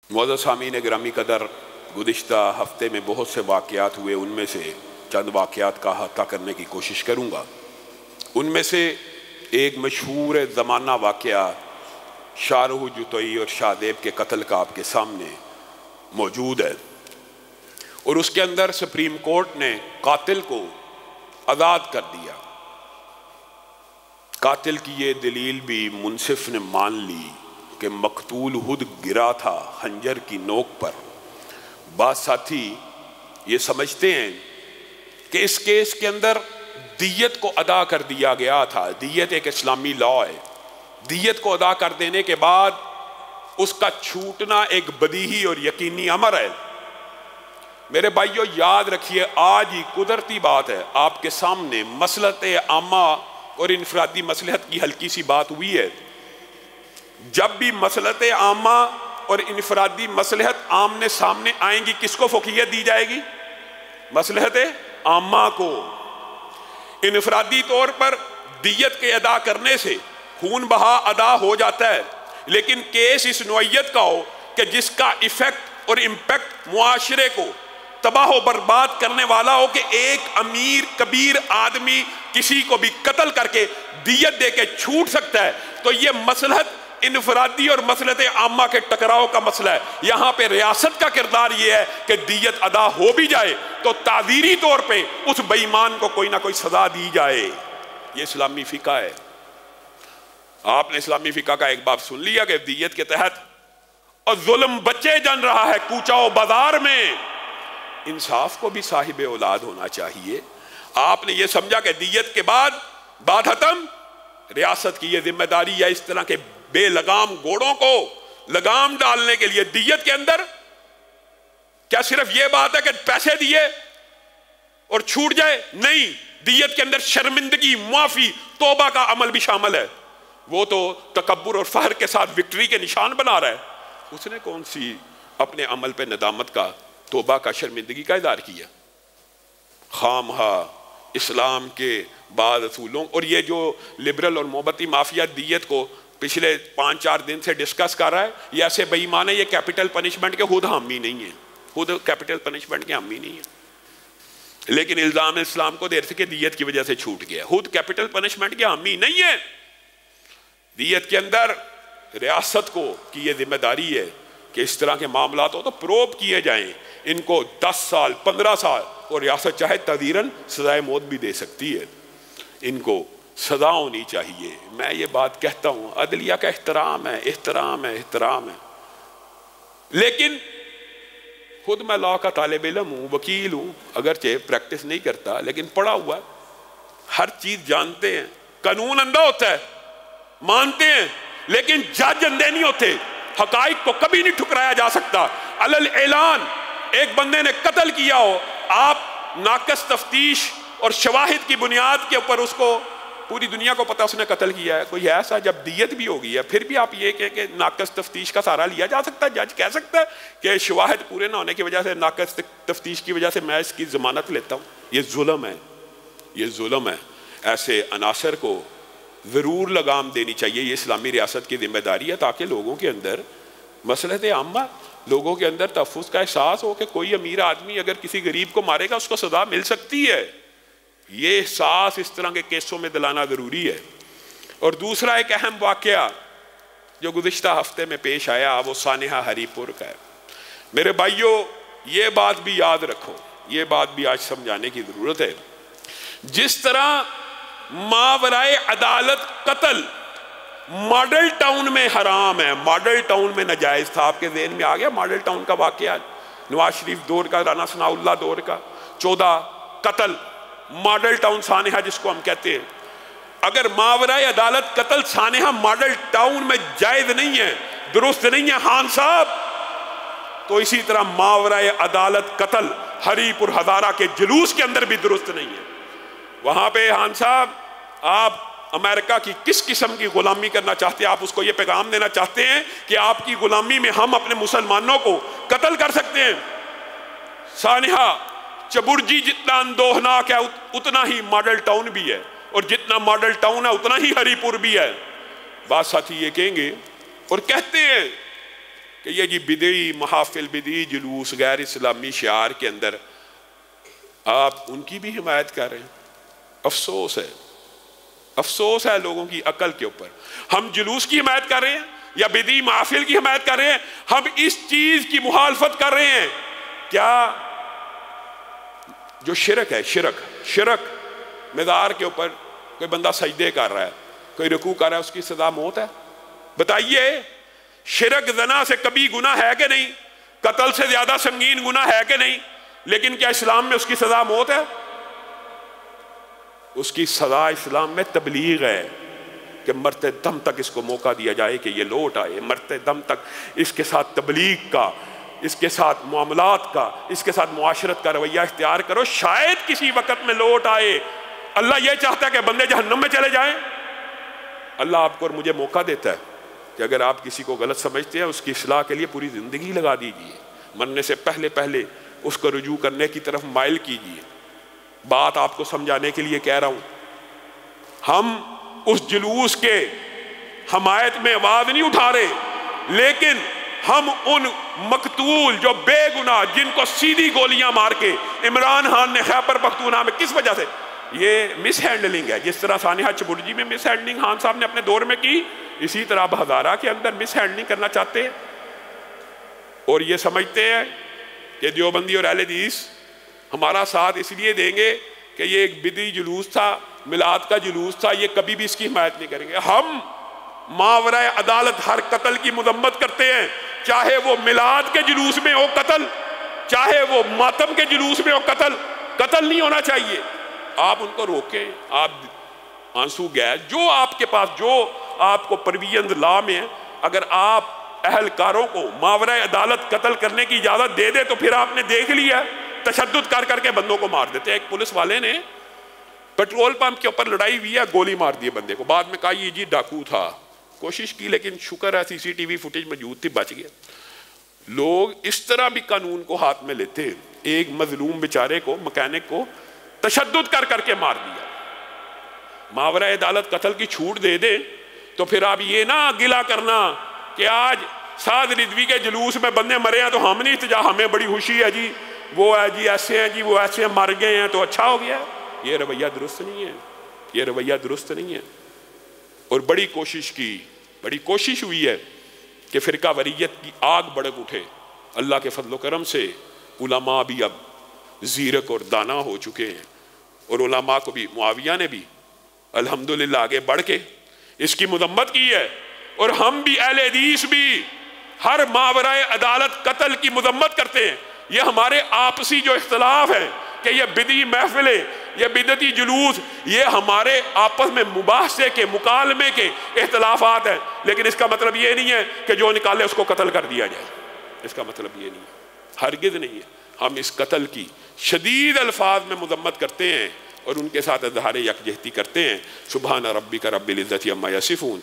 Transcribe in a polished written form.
मुअज़्ज़ज़ सामीन गिरामी कदर, गुज़िश्ता हफ्ते में बहुत से वाक़यात हुए, उनमें से चंद वाक़यात का अहाता करने की कोशिश करूँगा। उनमें से एक मशहूर ज़माना वाक़या शाहरुह जुतई और शाहदेब के कत्ल का आपके सामने मौजूद है, और उसके अंदर सुप्रीम कोर्ट ने कातिल को आज़ाद कर दिया। कातिल की ये दलील भी मुनसिफ ने मान ली कि मकतूल खुद गिरा था खंजर की नोक पर। बाद साथी ये समझते हैं कि इस केस के अंदर दियत को अदा कर दिया गया था। दियत एक इस्लामी लॉ है। दियत को अदा कर देने के बाद उसका छूटना एक बदीही और यकीनी अमर है। मेरे भाइयों, याद रखिए, आज ही कुदरती बात है, आपके सामने मसलहत आमा और इनफरादी मसलहत की हल्की सी बात हुई है। जब भी मसलहत आमा और इनफरादी मसलहत आमने सामने आएंगी, किसको फौकियत दी जाएगी? मसलहत आमा को। इनफरादी तौर पर दियत के अदा करने से खून बहा अदा हो जाता है, लेकिन केस इस नौइयत का हो कि जिसका इफेक्ट और इम्पैक्ट मुआशरे को तबाह व बर्बाद करने वाला हो, कि एक अमीर कबीर आदमी किसी को भी कत्ल करके दियत दे के छूट सकता है, तो ये मसलहत इनफरादी और मसलहत आमा के टकराव का मसला है। यहाँ पे रियासत का किरदार ये है कि दियत अदा हो भी जाए तो ताज़ीरी तौर पे उस बेईमान को कोई ना कोई सजा दी जाए। ये इस्लामी फिका है। आपने इस्लामी फिका का एक बाब सुन लिया कि दियत के तहत और जुल्म बच्चे जन रहा है कूचाओ बाजार में। इंसाफ को भी साहिब औलाद होना चाहिए। आपने ये समझा कि दियत के बाद बात खत्म, रियासत की ये जिम्मेदारी है इस तरह के बेलगाम घोड़ों को लगाम डालने के लिए। दियत के अंदर क्या सिर्फ ये बात है कि पैसे दिए और छूट जाए? नहीं, दियत के अंदर शर्मिंदगी, मुआफी, तौबा का अमल भी शामिल है। वो तो तकब्बुर और फहर के साथ विक्ट्री के निशान बना रहा है, उसने कौन सी अपने अमल पे नदामत का, तौबा का, शर्मिंदगी का इज़हार किया? खामहा इस्लाम के बाद असूलों, और ये जो लिबरल और मोहब्बती माफिया दियत को पिछले 5-4 दिन से डिस्कस कर रहा है, ये ऐसे बेईमान है, ये कैपिटल पनिशमेंट के खुद हामी नहीं है, खुद कैपिटल पनिशमेंट के हामी नहीं है, लेकिन इल्जाम इस्लाम को देर से कि दियत की वजह से छूट गया। खुद कैपिटल पनिशमेंट के हामी नहीं है। दियत के अंदर रियासत को की ये जिम्मेदारी है कि इस तरह के मामलात हो तो प्रोब किए जाएं, इनको 10 साल 15 साल, और रियासत चाहे तदीरन सजाए मौत भी दे सकती है। इनको सजा होनी चाहिए। मैं ये बात कहता हूँ, अदलिया का एहतराम है, एहतराम है, एहतराम है, लेकिन खुद मैं लॉ का तालिब इल्म हूँ, वकील हूँ, अगरचे प्रैक्टिस नहीं करता, लेकिन पढ़ा हुआ, हर चीज जानते हैं। कानून अंधा होता है, मानते हैं, लेकिन जज अंधे नहीं होते। हकाइक को कभी नहीं ठुकराया जा सकता। अलल ऐलान एक बंदे ने कत्ल किया हो, आप नाकस तफ्तीश और शवाहिद की बुनियाद के ऊपर उसको, पूरी दुनिया को पता उसने कत्ल किया है, कोई ऐसा, जब दियत भी हो गई है, फिर भी आप ये कह के नाकस तफ्तीश का सहारा लिया जा सकता है? जज कह सकता है कि शवाहिद पूरे ना होने की वजह से, नाकस तफ्तीश की वजह से मैं इसकी जमानत लेता हूँ? ये जुल्म है, ये जुल्म है। ऐसे अनासर को ज़रूर लगाम देनी चाहिए। ये इस्लामी रियासत की जिम्मेदारी है, ताकि लोगों के अंदर मसलहत आमा, लोगों के अंदर तहफ़्फ़ुज़ का एहसास हो कि कोई अमीर आदमी अगर किसी गरीब को मारेगा उसको सजा मिल सकती है। ये एहसास इस तरह के केसों में दिलाना ज़रूरी है। और दूसरा एक अहम वाक़या जो गुज़िश्ता हफ्ते में पेश आया, वो सानिहा हरीपुर का है। मेरे भाइयों, ये बात भी याद रखो, ये बात भी आज समझाने की ज़रूरत है। जिस तरह मावराए अदालत कत्ल मॉडल टाउन में हराम है, मॉडल टाउन में नाजायज था। आपके ज़हन में आ गया मॉडल टाउन का वाक़या, नवाज शरीफ दौर का, राना सनाउल्लाह दौर का, 14 कत्ल, मॉडल टाउन सानिहा जिसको हम कहते हैं। अगर मावराए अदालत कत्ल सानिहा मॉडल टाउन में जायज नहीं है, दुरुस्त नहीं है खान साहब, तो इसी तरह मावराए अदालत कत्ल हरीपुर हज़ारा के जुलूस के अंदर भी दुरुस्त नहीं है। वहां पे खान साहब, आप अमेरिका की किस किस्म की गुलामी करना चाहते हैं? आप उसको ये पैगाम देना चाहते हैं कि आपकी गुलामी में हम अपने मुसलमानों को कत्ल कर सकते हैं? सानिहा चबुर्जी जितना अंदोहनाक है उतना ही मॉडल टाउन भी है, और जितना मॉडल टाउन है उतना ही हरीपुर भी है। बात साथी ये कहेंगे और कहते हैं کہ یہ جی بدعی محافل، بدعی جلوس، غیر اسلامی شعار کے اندر آپ ان کی بھی حمایت کر رہے ہیں۔ افسوس ہے، افسوس ہے لوگوں کی عقل کے اوپر۔ ہم جلوس کی حمایت کر رہے ہیں یا بدعی محافل کی حمایت کر رہے ہیں؟ ہم اس چیز کی مخالفت کر رہے ہیں کیا جو شرک ہے، شرک مزار کے اوپر کوئی بندہ سجدے کر رہا ہے، کوئی رکوع کر رہا ہے، اس کی سزا موت ہے؟ بتائیے، شرک زنا سے کبھی گناہ ہے کہ نہیں؟ قتل سے زیادہ سنگین گناہ ہے کہ نہیں؟ لیکن کیا اسلام میں اس کی سزا موت ہے؟ اس کی سزا اسلام میں تبلیغ ہے کہ مرتے دم تک اس کو موقع دیا جائے کہ یہ لوٹ آئے، مرتے دم تک اس کے ساتھ تبلیغ کا، اس کے ساتھ معاملات کا، اس کے ساتھ معاشرت کا رویہ اختیار کرو، شاید کسی وقت میں لوٹ آئے۔ اللہ یہ چاہتا ہے کہ بندے جہنم میں چلے جائیں؟ اللہ آپ کو اور مجھے موقع دیتا ہے کہ اگر آپ کسی کو غلط سمجھتے ہیں اس کی اصلاح کے لیے پوری زندگی لگا دیجئے، مرنے سے پہلے پہلے اس کو رجوع کرنے کی طرف مائل کیجئے۔ بات آپ کو سمجھانے کے لیے کہہ رہا ہوں، ہم اس جلوس کے حمایت میں آواز نہیں اٹھا رہے، لیکن ہم ان مقتول جو بے گناہ، جن کو سیدھی گولیاں مار کے عمران خان نے خیبر پختونخوا میں، کس وجہ سے؟ یہ مس ہینڈلنگ ہے۔ جس طرح سانحہ چبرجی میں مس ہینڈلنگ خان صاحب نے اپنے دور میں کی، اسی طرح اب ہزارہ کے اندر مس ہینڈلنگ کرنا چاہتے ہیں، اور یہ سمجھتے ہیں کہ دیوبندی اور اہل حدیث ہمارا ساتھ اس لیے دیں گے کہ یہ ایک بدعی جلوس تھا، میلاد کا جلوس تھا، یہ کبھی بھی اس کی حمایت نہیں کریں گے۔ ہم ماورا عدالت ہر قتل کی مذمت کرتے ہیں، چاہے وہ میلاد کے جلوس میں ہو قتل، چاہے وہ ماتم کے جلوس میں ہو قتل۔ قتل نہیں ہونا چاہیے، آپ ان کو روکیں، آپ آنسو گیس جو آپ کے پاس، جو آپ کو پرویژنز لا میں ہے، اگر آپ اہلکاروں کو ماورا عدالت قتل کرنے کی اجازت دے دے تو پھر آپ نے دیکھ لیا تشدد کر کر کے بندوں کو مار دیتے ہیں۔ ایک پولیس والے نے پیٹرول پمپ کے اوپر لڑائی ہوئی ہے، گولی مار دی بندے کو، بعد میں کہا یہ جی ڈاکو تھا، کوشش کی لیکن شکر ہے سی سی ٹی وی فوٹیج موجود تھی، بچ گیا۔ لوگ اس طرح بھی قانون کو ہاتھ میں لیتے ہیں، ایک مظلوم بیچارے کو، مکینک کو تشدد کر کر کے مار دیا۔ ماورا عدالت قتل کی چھوٹ دے دے تو پھر آپ یہ نہ گلا کرنا کہ آج سعد رضوی کے جلوس میں بندے مرے ہیں تو ہم نہیں احتجاج، ہمیں بڑی خوشی ہے جی، وہ ہے جی ایسے ہیں جی، وہ ایسے ہیں، مر گئے ہیں تو اچھا ہو گیا۔ یہ رویہ درست نہیں ہے، یہ رویہ درست نہیں ہے۔ اور بڑی کوشش ہوئی ہے کہ فرقہ واریت کی آگ بڑک اٹھے۔ اللہ کے فضل و کرم سے علماء بھی اب زیرک اور دانا ہو چکے ہیں، اور علماء کو بھی، معاویہ نے بھی الحمدللہ آگے بڑھ کے اس کی مذمت کی ہے، اور ہم بھی اہل حدیث بھی ہر ماورا عدالت قتل کی مذمت کرتے ہیں۔ یہ ہمارے آپسی جو اختلاف ہیں کہ یہ بدعی محفلیں، یہ بدعتی جلوس، یہ ہمارے آپس میں مباحثے کے، مکالمے کے اختلافات ہیں، لیکن اس کا مطلب یہ نہیں ہے کہ جو نکالے اس کو قتل کر دیا جائے، اس کا مطلب یہ نہیں ہے، ہرگز نہیں ہے۔ ہم اس قتل کی شدید الفاظ میں مذمت کرتے ہیں اور ان کے ساتھ اظہار یکجہتی کرتے ہیں۔ سبحان ربک رب العزت عما یصفون